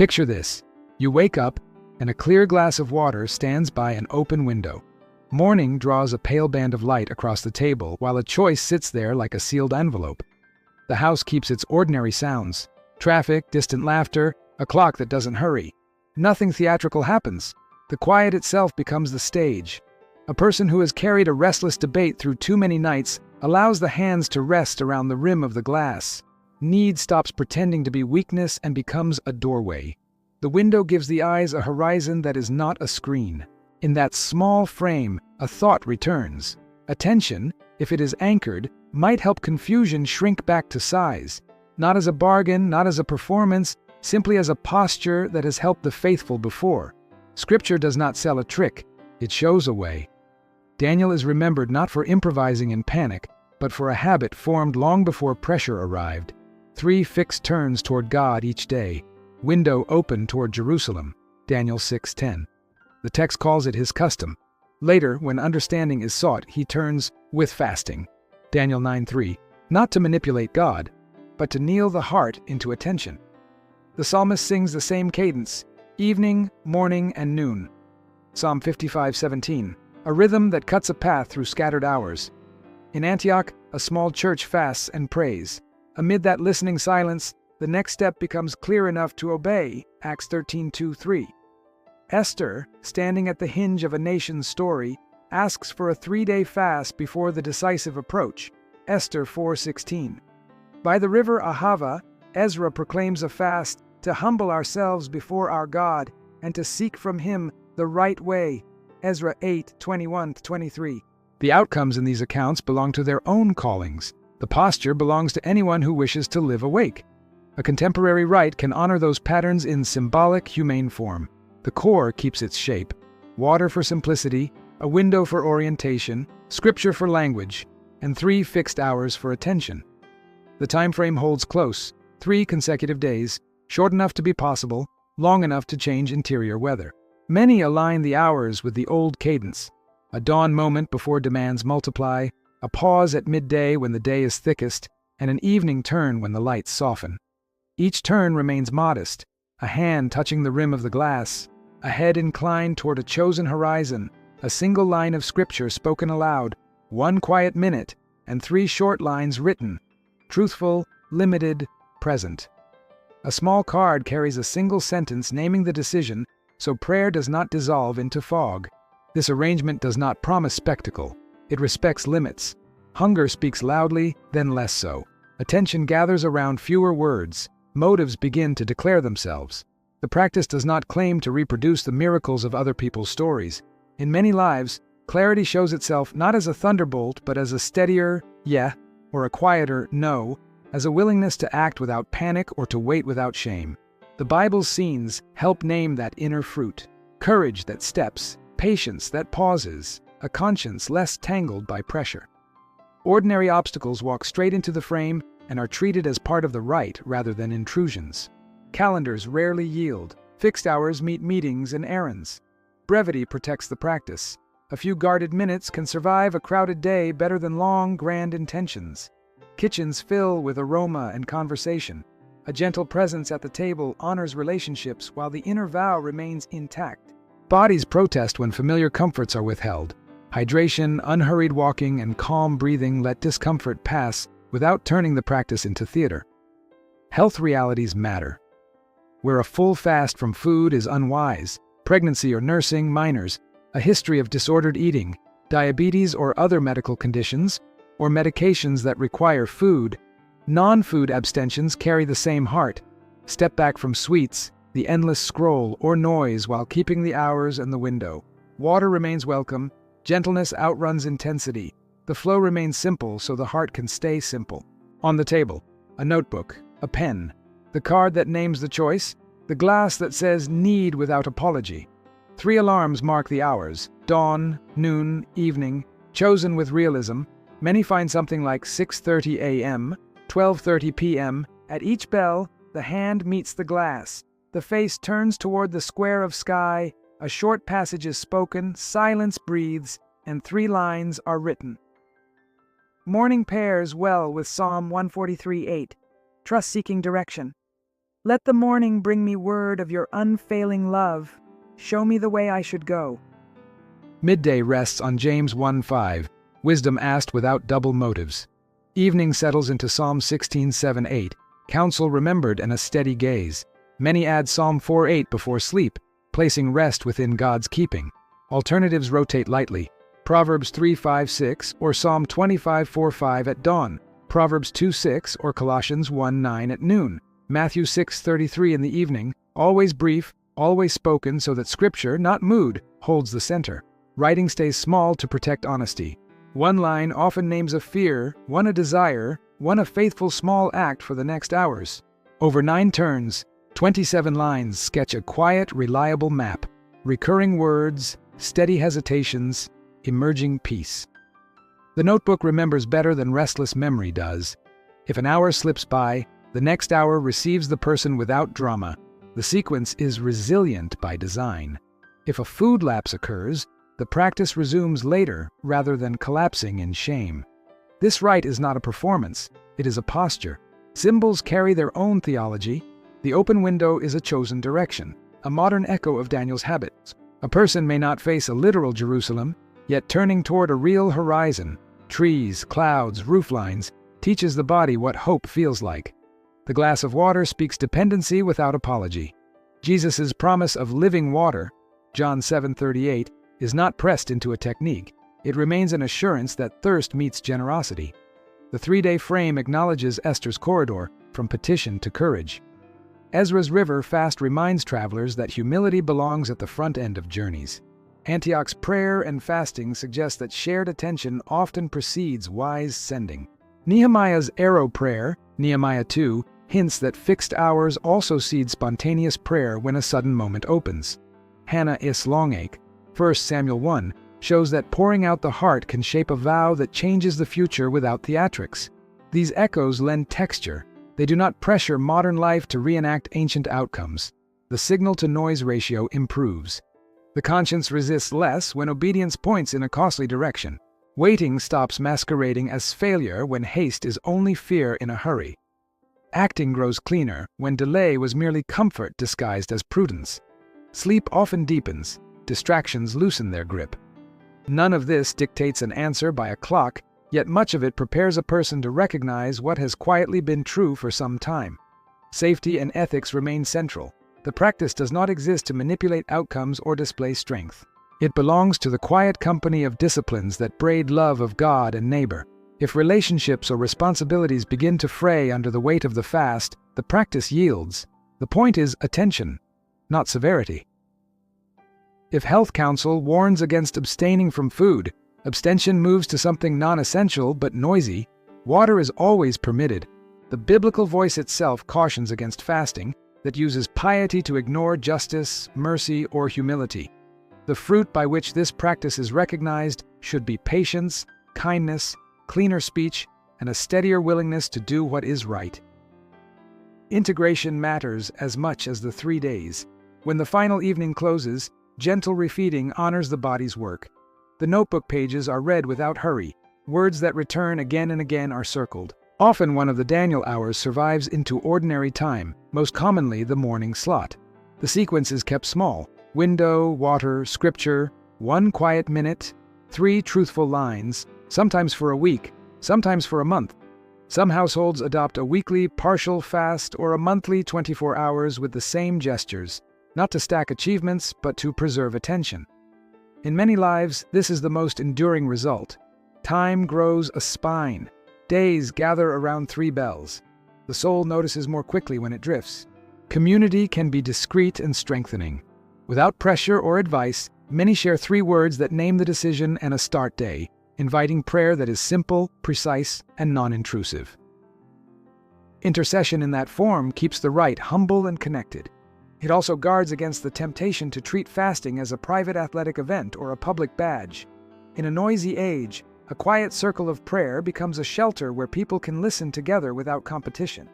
Picture this. You wake up, and a clear glass of water stands by an open window. Morning draws a pale band of light across the table, while a choice sits there like a sealed envelope. The house keeps its ordinary sounds: traffic, distant laughter, a clock that doesn't hurry. Nothing theatrical happens. The quiet itself becomes the stage. A person who has carried a restless debate through too many nights allows the hands to rest around the rim of the glass. Need stops pretending to be weakness and becomes a doorway. The window gives the eyes a horizon that is not a screen. In that small frame, a thought returns. Attention, if it is anchored, might help confusion shrink back to size. Not as a bargain, not as a performance, simply as a posture that has helped the faithful before. Scripture does not sell a trick, it shows a way. Daniel is remembered not for improvising in panic, but for a habit formed long before pressure arrived. 3 fixed turns toward God each day. Window open toward Jerusalem. Daniel 6:10. The text calls it his custom. Later, when understanding is sought, he turns with fasting. Daniel 9:3. Not to manipulate God, but to kneel the heart into attention. The psalmist sings the same cadence: evening, morning, and noon. Psalm 55:17. A rhythm that cuts a path through scattered hours. In Antioch, a small church fasts and prays. Amid that listening silence, the next step becomes clear enough to obey. Acts 13:2-3. Esther, standing at the hinge of a nation's story, asks for a 3-day fast before the decisive approach. Esther 4:16. By the river Ahava, Ezra proclaims a fast to humble ourselves before our God and to seek from Him the right way. Ezra 8:21-23. The outcomes in these accounts belong to their own callings. The posture belongs to anyone who wishes to live awake. A contemporary rite can honor those patterns in symbolic, humane form. The core keeps its shape: water for simplicity, a window for orientation, scripture for language, and 3 fixed hours for attention. The time frame holds close: 3 consecutive days, short enough to be possible, long enough to change interior weather. Many align the hours with the old cadence: a dawn moment before demands multiply, a pause at midday when the day is thickest, and an evening turn when the lights soften. Each turn remains modest: a hand touching the rim of the glass, a head inclined toward a chosen horizon, a single line of scripture spoken aloud, 1 quiet minute, and 3 short lines written: truthful, limited, present. A small card carries a single sentence naming the decision, so prayer does not dissolve into fog. This arrangement does not promise spectacle. It respects limits. Hunger speaks loudly, then less so. Attention gathers around fewer words. Motives begin to declare themselves. The practice does not claim to reproduce the miracles of other people's stories. In many lives, clarity shows itself not as a thunderbolt, but as a steadier "yeah" or a quieter "no," as a willingness to act without panic or to wait without shame. The Bible's scenes help name that inner fruit: courage that steps, patience that pauses, a conscience less tangled by pressure. Ordinary obstacles walk straight into the frame and are treated as part of the rite rather than intrusions. Calendars rarely yield. Fixed hours meet meetings and errands. Brevity protects the practice. A few guarded minutes can survive a crowded day better than long, grand intentions. Kitchens fill with aroma and conversation. A gentle presence at the table honors relationships while the inner vow remains intact. Bodies protest when familiar comforts are withheld. Hydration, unhurried walking, and calm breathing let discomfort pass without turning the practice into theater. Health realities matter. Where a full fast from food is unwise, pregnancy or nursing, minors, a history of disordered eating, diabetes or other medical conditions, or medications that require food, non-food abstentions carry the same heart. Step back from sweets, the endless scroll, or noise while keeping the hours and the window. Water remains welcome. Gentleness outruns intensity. The flow remains simple so the heart can stay simple. On the table, a notebook, a pen, the card that names the choice, the glass that says need without apology. 3 alarms mark the hours: dawn, noon, evening, chosen with realism. Many find something like 6:30 a.m., 12:30 p.m. At each bell, the hand meets the glass. The face turns toward the square of sky. A short passage is spoken, silence breathes, and 3 lines are written. Morning pairs well with Psalm 143:8. Trust-seeking direction. Let the morning bring me word of your unfailing love. Show me the way I should go. Midday rests on James 1:5, wisdom asked without double motives. Evening settles into Psalm 16:7-8, counsel remembered and a steady gaze. Many add Psalm 4:8 before sleep, placing rest within God's keeping. Alternatives rotate lightly. Proverbs 3:5-6 or Psalm 25:4-5 at dawn, Proverbs 2:6 or Colossians 1:9 at noon, Matthew 6:33 in the evening, always brief, always spoken so that Scripture, not mood, holds the center. Writing stays small to protect honesty. One line often names a fear, one a desire, one a faithful small act for the next hours. Over 9 turns, 27 lines sketch a quiet, reliable map. Recurring words, steady hesitations, emerging peace. The notebook remembers better than restless memory does. If an hour slips by, the next hour receives the person without drama. The sequence is resilient by design. If a food lapse occurs, the practice resumes later rather than collapsing in shame. This rite is not a performance, it is a posture. Symbols carry their own theology. The open window is a chosen direction, a modern echo of Daniel's habits. A person may not face a literal Jerusalem, yet turning toward a real horizon, trees, clouds, rooflines, teaches the body what hope feels like. The glass of water speaks dependency without apology. Jesus' promise of living water, John 7:38, is not pressed into a technique. It remains an assurance that thirst meets generosity. The 3-day frame acknowledges Esther's corridor, from petition to courage. Ezra's river fast reminds travelers that humility belongs at the front end of journeys. Antioch's prayer and fasting suggest that shared attention often precedes wise sending. Nehemiah's arrow prayer, Nehemiah 2, hints that fixed hours also seed spontaneous prayer when a sudden moment opens. Hannah is longache, 1 Samuel 1, shows that pouring out the heart can shape a vow that changes the future without theatrics. These echoes lend texture. They do not pressure modern life to reenact ancient outcomes. The signal-to-noise ratio improves. The conscience resists less when obedience points in a costly direction. Waiting stops masquerading as failure when haste is only fear in a hurry. Acting grows cleaner when delay was merely comfort disguised as prudence. Sleep often deepens. Distractions loosen their grip. None of this dictates an answer by a clock, yet much of it prepares a person to recognize what has quietly been true for some time. Safety and ethics remain central. The practice does not exist to manipulate outcomes or display strength. It belongs to the quiet company of disciplines that braid love of God and neighbor. If relationships or responsibilities begin to fray under the weight of the fast, the practice yields. The point is attention, not severity. If health counsel warns against abstaining from food, abstention moves to something non-essential but noisy. Water is always permitted. The biblical voice itself cautions against fasting that uses piety to ignore justice, mercy, or humility. The fruit by which this practice is recognized should be patience, kindness, cleaner speech, and a steadier willingness to do what is right. Integration matters as much as the 3 days. When the final evening closes, gentle refeeding honors the body's work. The notebook pages are read without hurry. Words that return again and again are circled. Often one of the Daniel hours survives into ordinary time, most commonly the morning slot. The sequence is kept small. Window, water, scripture, 1 quiet minute, 3 truthful lines, sometimes for a week, sometimes for a month. Some households adopt a weekly partial fast or a monthly 24 hours with the same gestures, not to stack achievements, but to preserve attention. In many lives, this is the most enduring result. Time grows a spine. Days gather around 3 bells. The soul notices more quickly when it drifts. Community can be discreet and strengthening. Without pressure or advice, many share 3 words that name the decision and a start day, inviting prayer that is simple, precise, and non-intrusive. Intercession in that form keeps the rite humble and connected. It also guards against the temptation to treat fasting as a private athletic event or a public badge. In a noisy age, a quiet circle of prayer becomes a shelter where people can listen together without competition.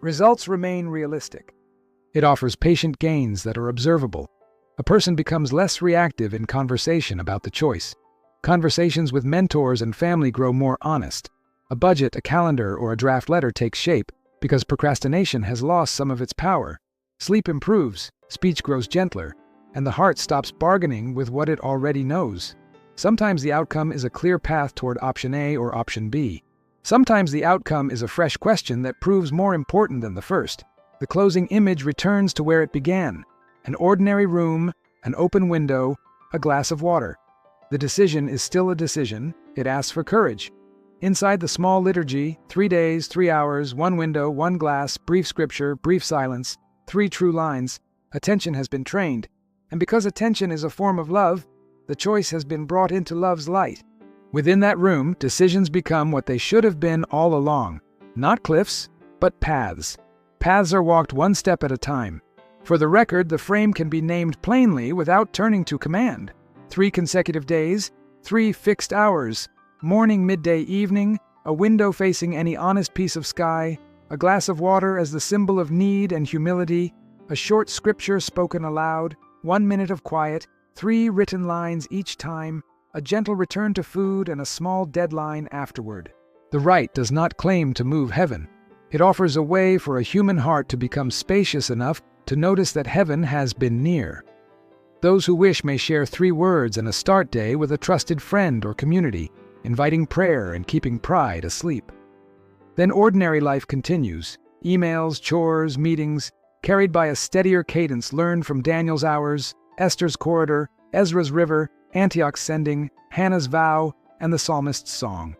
Results remain realistic. It offers patient gains that are observable. A person becomes less reactive in conversation about the choice. Conversations with mentors and family grow more honest. A budget, a calendar, or a draft letter takes shape, because procrastination has lost some of its power. Sleep improves, speech grows gentler, and the heart stops bargaining with what it already knows. Sometimes the outcome is a clear path toward option A or option B. Sometimes the outcome is a fresh question that proves more important than the first. The closing image returns to where it began: an ordinary room, an open window, a glass of water. The decision is still a decision. It asks for courage. Inside the small liturgy, 3 days, 3 hours, 1 window, 1 glass, brief scripture, brief silence, 3 true lines, attention has been trained. And because attention is a form of love, the choice has been brought into love's light. Within that room, decisions become what they should have been all along. Not cliffs, but paths. Paths are walked one step at a time. For the record, the frame can be named plainly without turning to command. 3 consecutive days, 3 fixed hours, morning, midday, evening, a window facing any honest piece of sky, a glass of water as the symbol of need and humility, a short scripture spoken aloud, 1 minute of quiet, 3 written lines each time, a gentle return to food, and a small deadline afterward. The rite does not claim to move heaven. It offers a way for a human heart to become spacious enough to notice that heaven has been near. Those who wish may share 3 words and a start day with a trusted friend or community, inviting prayer and keeping pride asleep. Then ordinary life continues: emails, chores, meetings, carried by a steadier cadence learned from Daniel's hours, Esther's corridor, Ezra's river, Antioch's sending, Hannah's vow, and the psalmist's song.